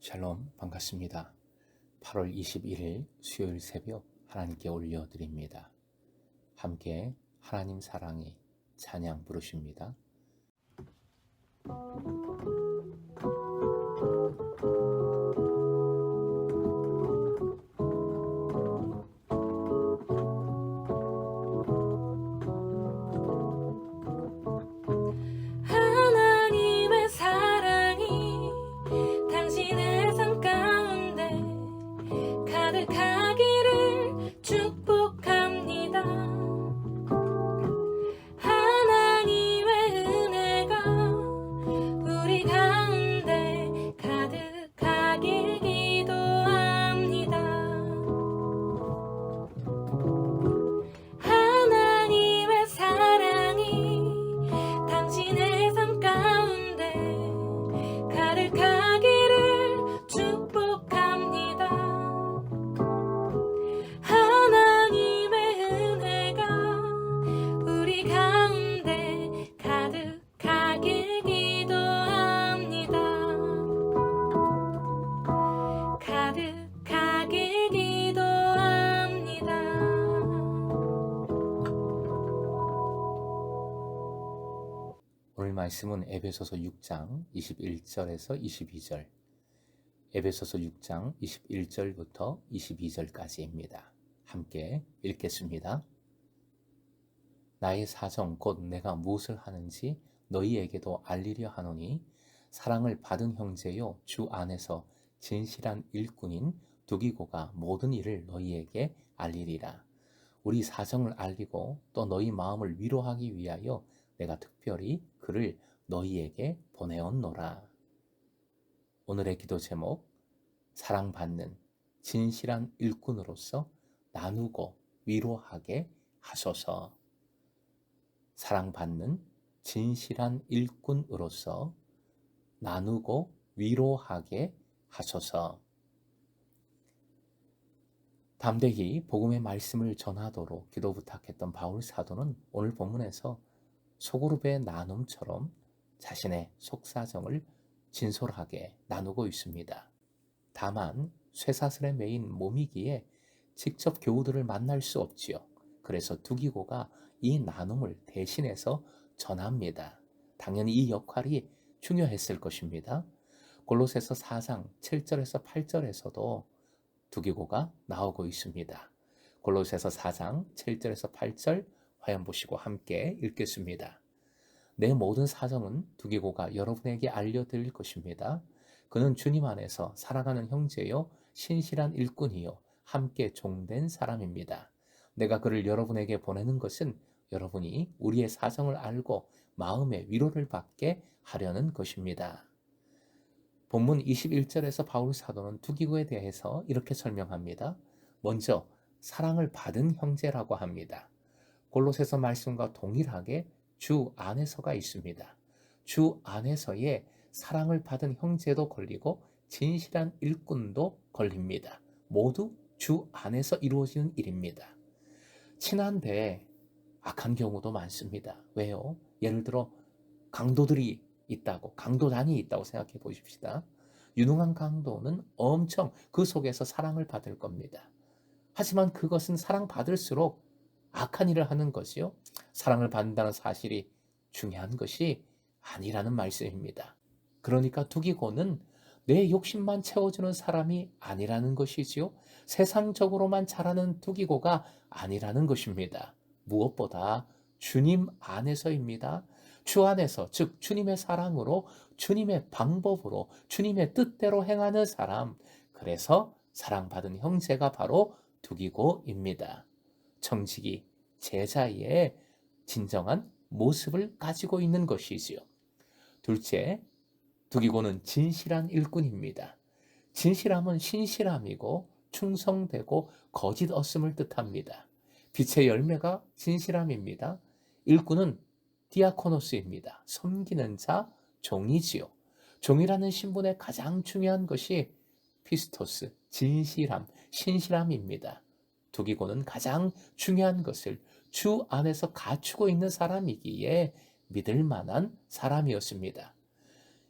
샬롬, 반갑습니다. 8월 21일 수요일 새벽 하나님께 올려드립니다. 함께 하나님 사랑의 찬양 부르십니다. 하나님의 사랑이 당신의 삶 가운데 가득하기를 축복합니다. 하나님의 은혜가 우리 가운데 가득하길 기도합니다. 하나님의 사랑이 당신의 삶 가운데 가득하기를 축복합니다. 하나님의 은혜가 우리 가운데 가득하길 기도합니다. 가득하길 기도합니다. 오늘 말씀은 에베소서 6장 21절에서 22절, 에베소서 6장 21절부터 22절까지입니다. 함께 읽겠습니다. 나의 사정 곧 내가 무엇을 하는지 너희에게도 알리려 하노니 사랑을 받은 형제요 주 안에서 진실한 일꾼인 두기고가 모든 일을 너희에게 알리리라. 우리 사정을 알리고 또 너희 마음을 위로하기 위하여 내가 특별히 그를 너희에게 보내었노라. 오늘의 기도 제목, 사랑받는 진실한 일꾼으로서 나누고 위로하게 하소서. 사랑받는 진실한 일꾼으로서 나누고 위로하게 하소서. 담대히 복음의 말씀을 전하도록 기도 부탁했던 바울 사도는 오늘 본문에서 소그룹의 나눔처럼 자신의 속사정을 진솔하게 나누고 있습니다. 다만 쇠사슬에 매인 몸이기에 직접 교우들을 만날 수 없지요. 그래서 두기고가 이 나눔을 대신해서 전합니다. 당연히 이 역할이 중요했을 것입니다. 골로새서 4장 7절에서 8절에서도 두기고가 나오고 있습니다. 골로새서 4장 7절에서 8절 화면 보시고 함께 읽겠습니다. 내 모든 사정은 두기고가 여러분에게 알려드릴 것입니다. 그는 주님 안에서 살아가는 형제요 신실한 일꾼이요 함께 종된 사람입니다. 내가 그를 여러분에게 보내는 것은 여러분이 우리의 사정을 알고 마음의 위로를 받게 하려는 것입니다. 본문 21절에서 바울 사도는 두기고에 대해서 이렇게 설명합니다. 먼저 사랑을 받은 형제라고 합니다. 골로새서 말씀과 동일하게 주 안에서가 있습니다. 주 안에서의 사랑을 받은 형제도 걸리고 진실한 일꾼도 걸립니다. 모두 주 안에서 이루어지는 일입니다. 친한데 악한 경우도 많습니다. 왜요? 예를 들어 강도들이 있다고, 강도단이 있다고 생각해 보십시다. 유능한 강도는 엄청 그 속에서 사랑을 받을 겁니다. 하지만 그것은 사랑받을수록 악한 일을 하는 것이요. 사랑을 받는다는 사실이 중요한 것이 아니라는 말씀입니다. 그러니까 두기고는 내 욕심만 채워주는 사람이 아니라는 것이지요. 세상적으로만 자라는 두기고가 아니라는 것입니다. 무엇보다 주님 안에서입니다. 주 안에서, 즉 주님의 사랑으로, 주님의 방법으로, 주님의 뜻대로 행하는 사람, 그래서 사랑받은 형제가 바로 두기고입니다. 청지기, 제자의 진정한 모습을 가지고 있는 것이지요. 둘째, 두기고는 진실한 일꾼입니다. 진실함은 신실함이고 충성되고 거짓 없음을 뜻합니다. 빛의 열매가 진실함입니다. 일꾼은 디아코노스입니다. 섬기는 자, 종이지요. 종이라는 신분의 가장 중요한 것이 피스토스, 진실함, 신실함입니다. 두기고는 가장 중요한 것을 주 안에서 갖추고 있는 사람이기에 믿을 만한 사람이었습니다.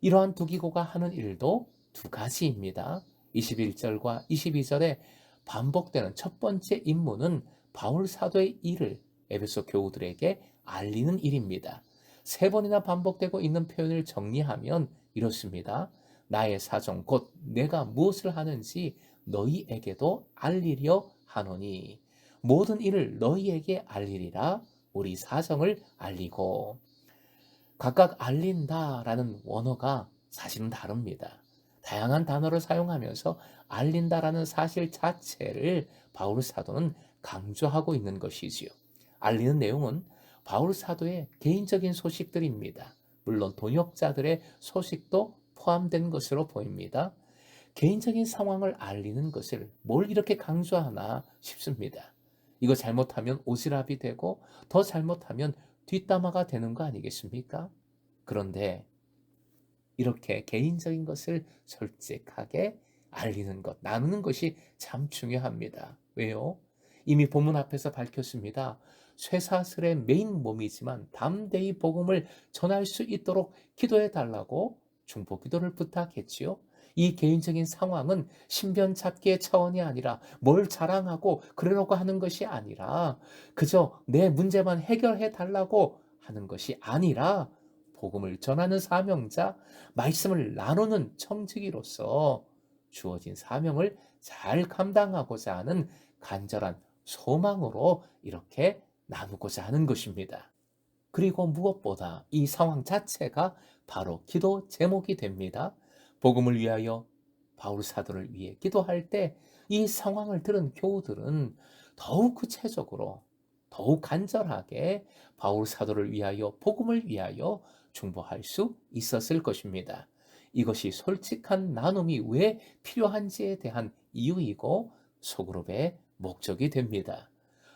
이러한 두기고가 하는 일도 두 가지입니다. 21절과 22절에 반복되는 첫 번째 임무는 바울 사도의 일을 에베소 교우들에게 알리는 일입니다. 세 번이나 반복되고 있는 표현을 정리하면 이렇습니다. 나의 사정 곧 내가 무엇을 하는지 너희에게도 알리려 하노니 모든 일을 너희에게 알리리라. 우리 사정을 알리고. 각각 알린다라는 원어가 사실은 다릅니다. 다양한 단어를 사용하면서 알린다라는 사실 자체를 바울 사도는 강조하고 있는 것이지요. 알리는 내용은 바울 사도의 개인적인 소식들입니다. 물론 동역자들의 소식도 포함된 것으로 보입니다. 개인적인 상황을 알리는 것을 뭘 이렇게 강조하나 싶습니다. 이거 잘못하면 오지랖이 되고 더 잘못하면 뒷담화가 되는 거 아니겠습니까? 그런데 이렇게 개인적인 것을 솔직하게 알리는 것, 나누는 것이 참 중요합니다. 왜요? 이미 본문 앞에서 밝혔습니다. 쇠사슬의 메인 몸이지만 담대히 복음을 전할 수 있도록 기도해 달라고 중보 기도를 부탁했지요. 이 개인적인 상황은 신변 잡기의 차원이 아니라 뭘 자랑하고 그러려고 하는 것이 아니라 그저 내 문제만 해결해 달라고 하는 것이 아니라 복음을 전하는 사명자, 말씀을 나누는 청지기로서 주어진 사명을 잘 감당하고자 하는 간절한 소망으로 이렇게 나누고자 하는 것입니다. 그리고 무엇보다 이 상황 자체가 바로 기도 제목이 됩니다. 복음을 위하여 바울 사도를 위해 기도할 때 이 상황을 들은 교우들은 더욱 구체적으로 더욱 간절하게 바울 사도를 위하여 복음을 위하여 중보할 수 있었을 것입니다. 이것이 솔직한 나눔이 왜 필요한지에 대한 이유이고 소그룹의 목적이 됩니다.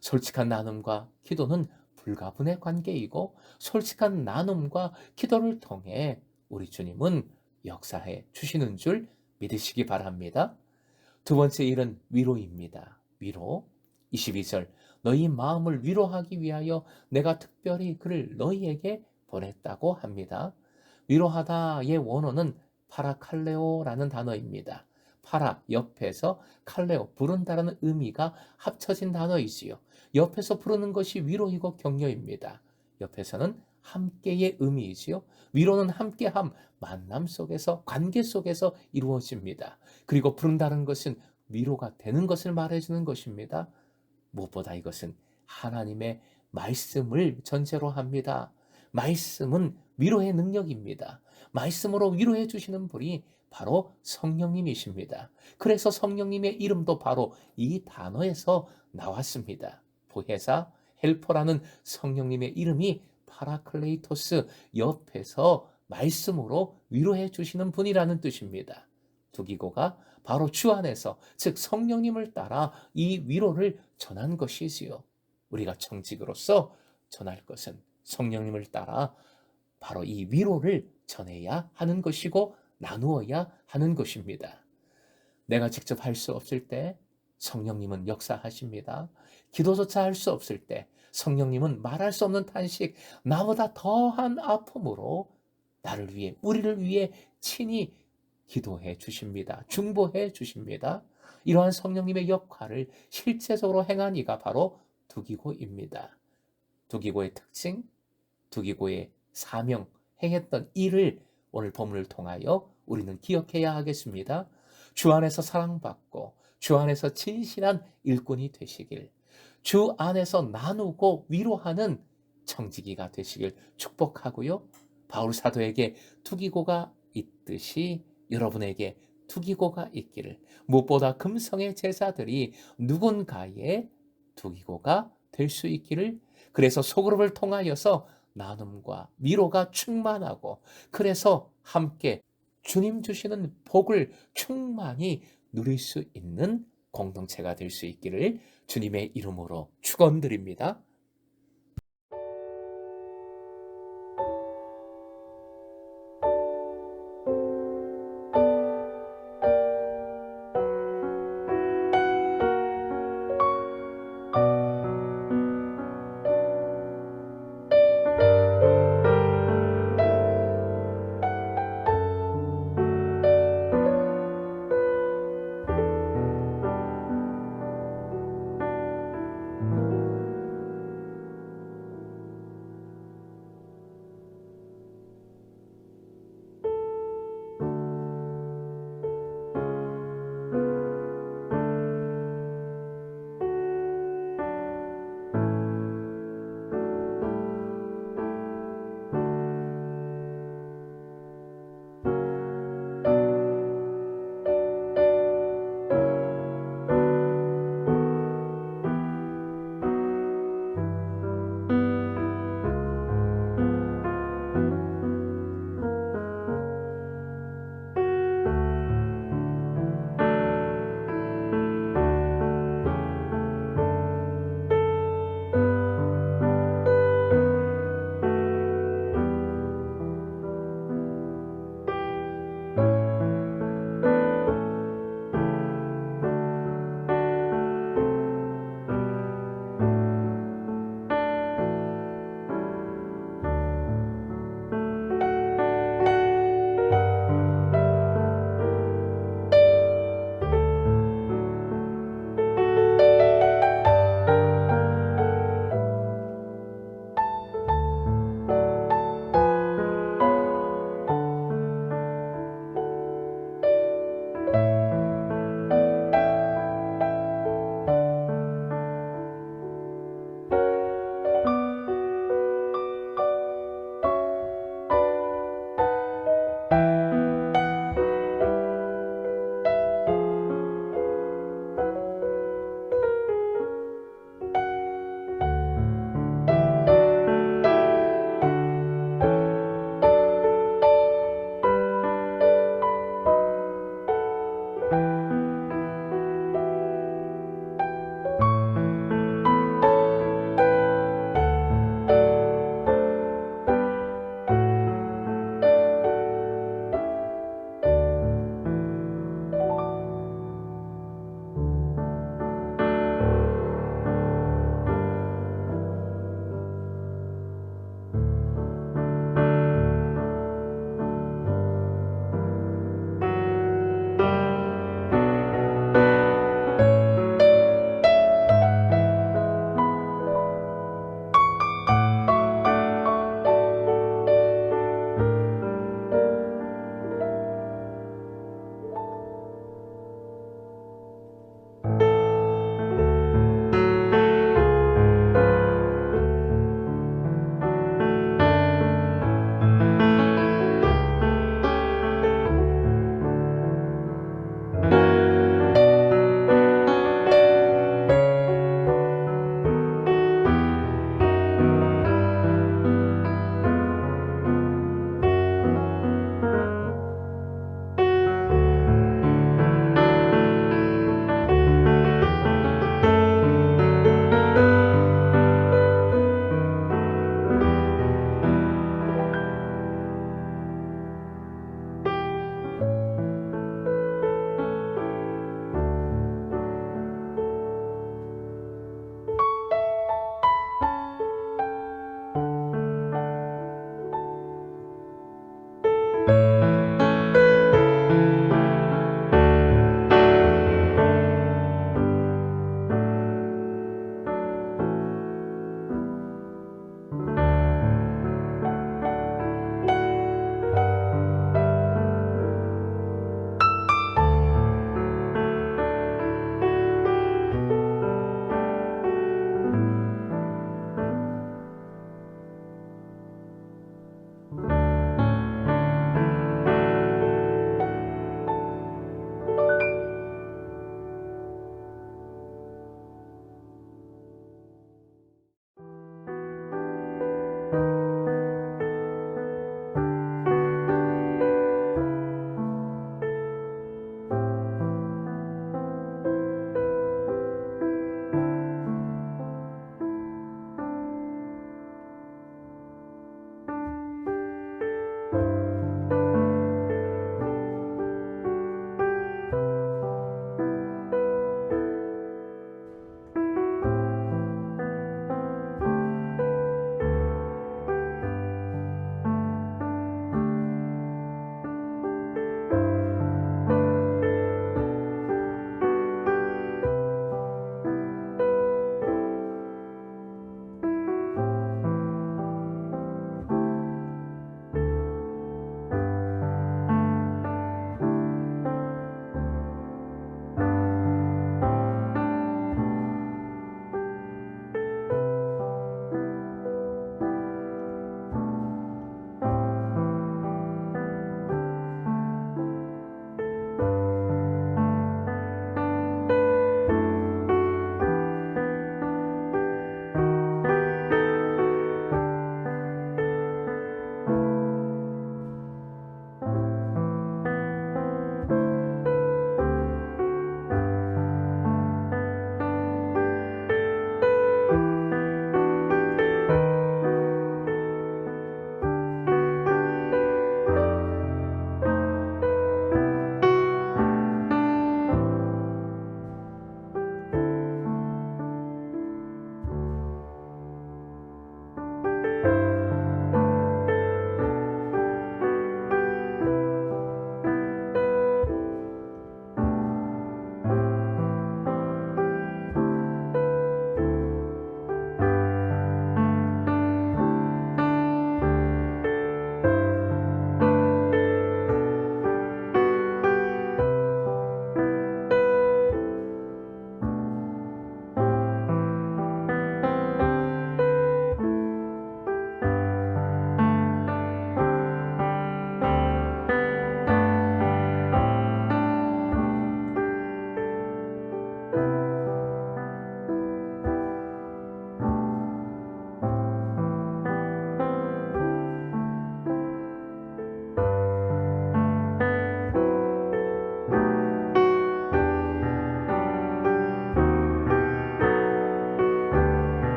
솔직한 나눔과 기도는 불가분의 관계이고 솔직한 나눔과 기도를 통해 우리 주님은 역사해 주시는 줄 믿으시기 바랍니다. 두 번째 일은 위로입니다. 위로. 22절 너희 마음을 위로하기 위하여 내가 특별히 그를 너희에게 보냈다고 합니다. 위로하다의 원어는 파라칼레오라는 단어입니다. 파라, 옆에서 칼레오, 부른다라는 의미가 합쳐진 단어이지요. 옆에서 부르는 것이 위로이고 격려입니다. 옆에서는 함께의 의미이지요. 위로는 함께함, 만남 속에서, 관계 속에서 이루어집니다. 그리고 부른다는 것은 위로가 되는 것을 말해주는 것입니다. 무엇보다 이것은 하나님의 말씀을 전제로 합니다. 말씀은 위로의 능력입니다. 말씀으로 위로해 주시는 분이 바로 성령님이십니다. 그래서 성령님의 이름도 바로 이 단어에서 나왔습니다. 보혜사, 헬퍼라는 성령님의 이름이 파라클레이토스, 옆에서 말씀으로 위로해 주시는 분이라는 뜻입니다. 두기고가 바로 주 안에서, 즉 성령님을 따라 이 위로를 전한 것이지요. 우리가 청직으로서 전할 것은 성령님을 따라 바로 이 위로를 전해야 하는 것이고 나누어야 하는 것입니다. 내가 직접 할 수 없을 때 성령님은 역사하십니다. 기도조차 할 수 없을 때 성령님은 말할 수 없는 탄식, 나보다 더한 아픔으로 나를 위해, 우리를 위해 친히 기도해 주십니다. 중보해 주십니다. 이러한 성령님의 역할을 실제적으로 행한 이가 바로 두기고입니다. 두기고의 특징, 두기고의 사명, 행했던 일을 오늘 본문을 통하여 우리는 기억해야 하겠습니다. 주 안에서 사랑받고 주 안에서 진실한 일꾼이 되시길, 주 안에서 나누고 위로하는 청지기가 되시길 축복하고요. 바울 사도에게 투기고가 있듯이 여러분에게 투기고가 있기를, 무엇보다 금성의 제자들이 누군가의 투기고가 될 수 있기를, 그래서 소그룹을 통하여서 나눔과 위로가 충만하고, 그래서 함께 주님 주시는 복을 충만히 누릴 수 있는 공동체가 될 수 있기를 주님의 이름으로 축원드립니다. 기도합니다.